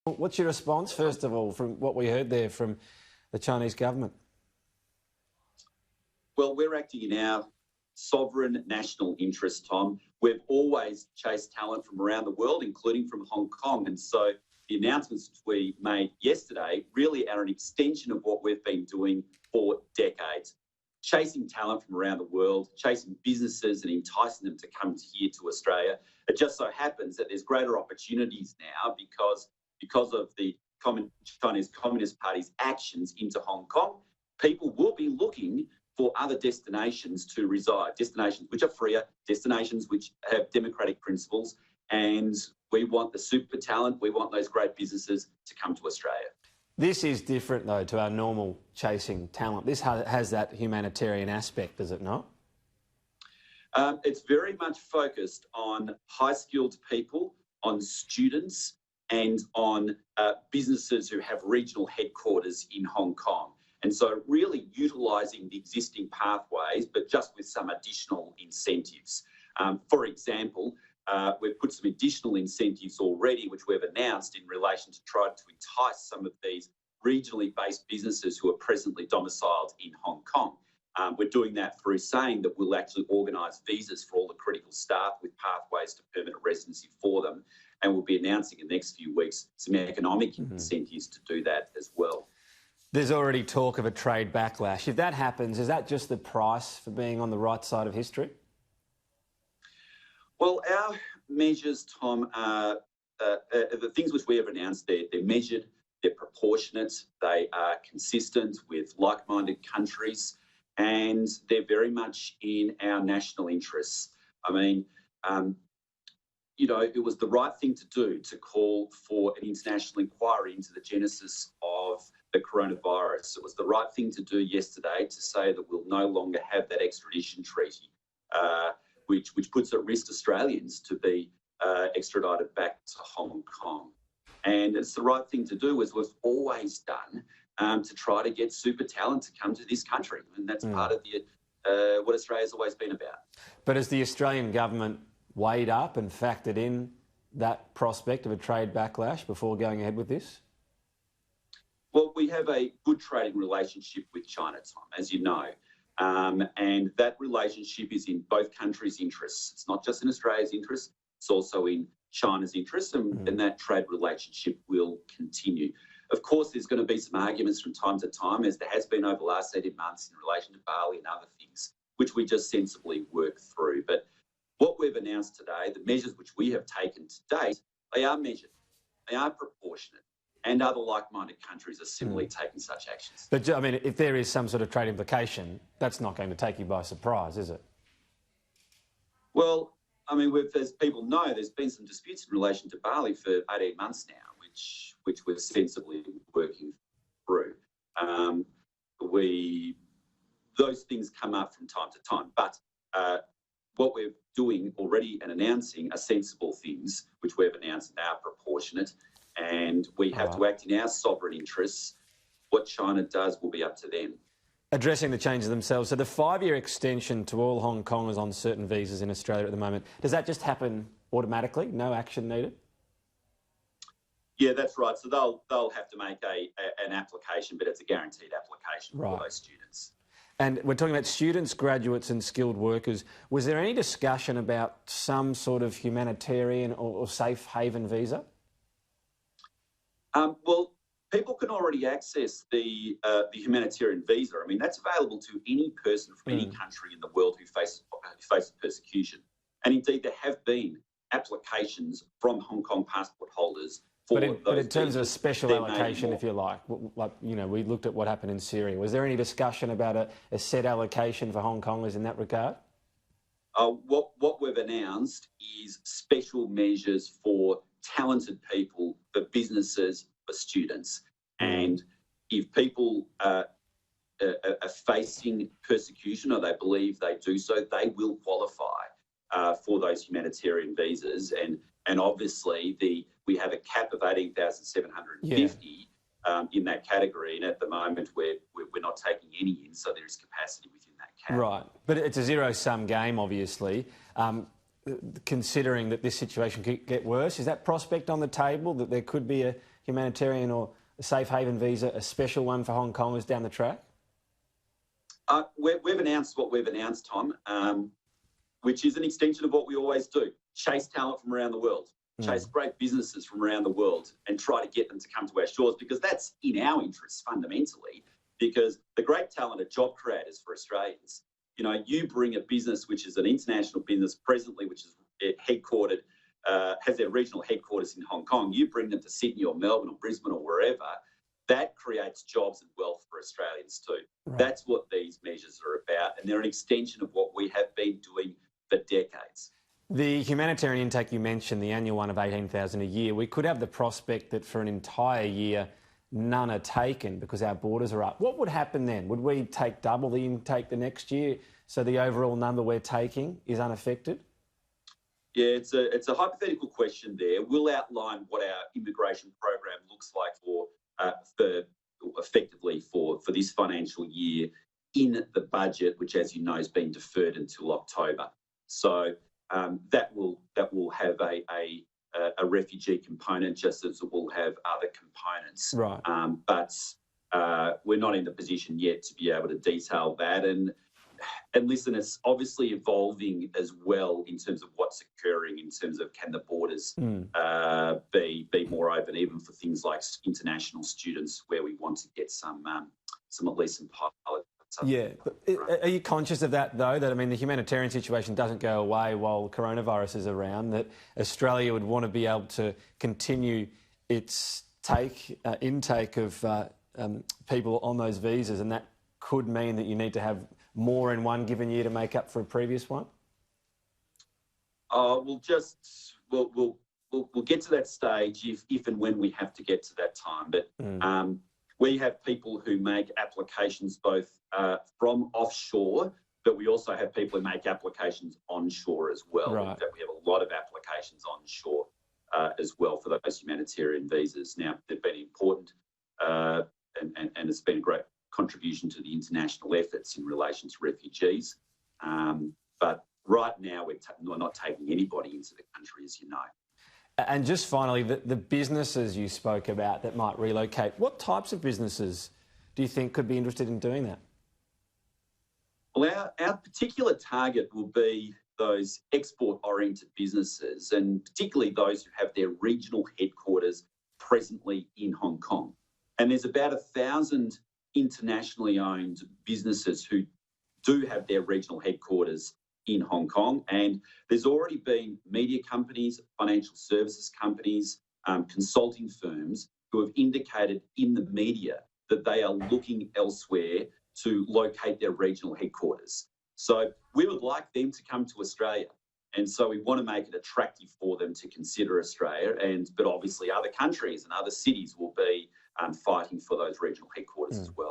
What's your response, first of all, from what we heard there from the Chinese government? Well, we're acting in our sovereign national interest, Tom. We've always chased talent from around the world, including from Hong Kong. And so the announcements we made yesterday really are an extension of what we've been doing for decades. Chasing talent from around the world, chasing businesses and enticing them to come here to Australia. It just so happens that there's greater opportunities now because of the Chinese Communist Party's actions into Hong Kong. People will be looking for other destinations to reside, destinations which are freer, destinations which have democratic principles, and we want the super talent, we want those great businesses to come to Australia. This is different, though, to our normal chasing talent. This has that humanitarian aspect, does it not? It's very much focused on high-skilled people, on students, and on businesses who have regional headquarters in Hong Kong. And so really utilising the existing pathways, but just with some additional incentives. For example, we've put some additional incentives already, which we've announced in relation to try to entice some of these regionally based businesses who are presently domiciled in Hong Kong. We're doing that through saying that we'll actually organise visas for all the critical staff with pathways to permanent residency for them. And we'll be announcing in the next few weeks some economic incentives to do that as well. There's already talk of a trade backlash. If that happens, is that just the price for being on the right side of history? Well, our measures, Tom, are the things which we have announced. They're measured, they're proportionate, they are consistent with like-minded countries, and they're very much in our national interests. I mean, you know, it was the right thing to do to call for an international inquiry into the genesis of the coronavirus. It was the right thing to do yesterday to say that we'll no longer have that extradition treaty, which puts at risk Australians to be extradited back to Hong Kong. And it's the right thing to do, as we've always done, to try to get super talent to come to this country. And that's part of what Australia's always been about. But has the Australian government weighed up and factored in that prospect of a trade backlash before going ahead with this? Well, we have a good trading relationship with China, Tom, as you know. And that relationship is in both countries' interests. It's not just in Australia's interests, it's also in China's interests, and that trade relationship will continue. Of course, there's going to be some arguments from time to time, as there has been over the last 18 months in relation to Bali and other things, which we just sensibly work through. But what we've announced today, the measures which we have taken to date, they are measured, they are proportionate, and other like-minded countries are similarly taking such actions. But, I mean, if there is some sort of trade implication, that's not going to take you by surprise, is it? Well, I mean, as people know, there's been some disputes in relation to Bali for 18 months now, which we're sensibly working through. Those things come up from time to time, but what we're doing already and announcing are sensible things, which we've announced are proportionate, and we have to act in our sovereign interests. What China does will be up to them. Addressing the changes themselves, so the 5-year extension to all Hong Kongers on certain visas in Australia at the moment, does that just happen automatically? No action needed? Yeah, that's right. So they'll have to make an application, but it's a guaranteed application for those students. And we're talking about students, graduates and skilled workers. Was there any discussion about some sort of humanitarian or safe haven visa? Well, people can already access the humanitarian visa. I mean, that's available to any person from any country in the world who faces persecution. And indeed, there have been applications from Hong Kong passport holders for those. But in terms of a special allocation, if you like, you know, we looked at what happened in Syria. Was there any discussion about a set allocation for Hong Kongers in that regard? What we've announced is special measures for talented people, for businesses, for students. And if people are facing persecution or they believe they do so, they will qualify for those humanitarian visas. And obviously we have a cap of 18,750 in that category. And at the moment we're not taking any in, so there is capacity within that cap. Right. But it's a zero-sum game, obviously. Considering that this situation could get worse, is that prospect on the table, that there could be humanitarian or a safe haven visa a special one for Hong Kongers down the track? We've announced what we've announced, Tom, which is an extension of what we always do. Chase talent from around the world, chase great businesses from around the world and try to get them to come to our shores, because that's in our interests fundamentally, because the great talent are job creators for Australians. You know, you bring a business which is an international business presently, which is headquartered, has their regional headquarters in Hong Kong, you bring them to Sydney or Melbourne or Brisbane or wherever, that creates jobs and wealth for Australians too. Right. That's what these measures are about, and they're an extension of what we have been doing for decades. The humanitarian intake you mentioned, the annual one of 18,000 a year, we could have the prospect that for an entire year none are taken because our borders are up. What would happen then? Would we take double the intake the next year so the overall number we're taking is unaffected? Yeah, it's a hypothetical question there. We'll outline what our immigration program looks like for this financial year in the budget, which, as you know, has been deferred until October. So that will have a refugee component, just as it will have other components. Right. But we're not in the position yet to be able to detail that. And listen, it's obviously evolving as well in terms of what's occurring in terms of can the borders be more open, even for things like international students, where we want to get some at least some pilot. Yeah. Are you conscious of that, though, that, I mean, the humanitarian situation doesn't go away while coronavirus is around, that Australia would want to be able to continue its intake of people on those visas, and that could mean that you need to have more in one given year to make up for a previous one? We'll get to that stage if and when we have to get to that time. But we have people who make applications both from offshore, but we also have people who make applications onshore as well. Right. We have a lot of applications onshore as well for those humanitarian visas. Now, they've been important and it's been a great contribution to the international efforts in relation to refugees. But right now, we're not taking anybody into the country, as you know. And just finally, the businesses you spoke about that might relocate, what types of businesses do you think could be interested in doing that? Well, our particular target will be those export-oriented businesses, and particularly those who have their regional headquarters presently in Hong Kong. And there's about 1,000 internationally owned businesses who do have their regional headquarters in Hong Kong, and there's already been media companies, financial services companies, consulting firms who have indicated in the media that they are looking elsewhere to locate their regional headquarters. So we would like them to come to Australia, and so we want to make it attractive for them to consider Australia, but obviously other countries and other cities will be fighting for those regional headquarters as well.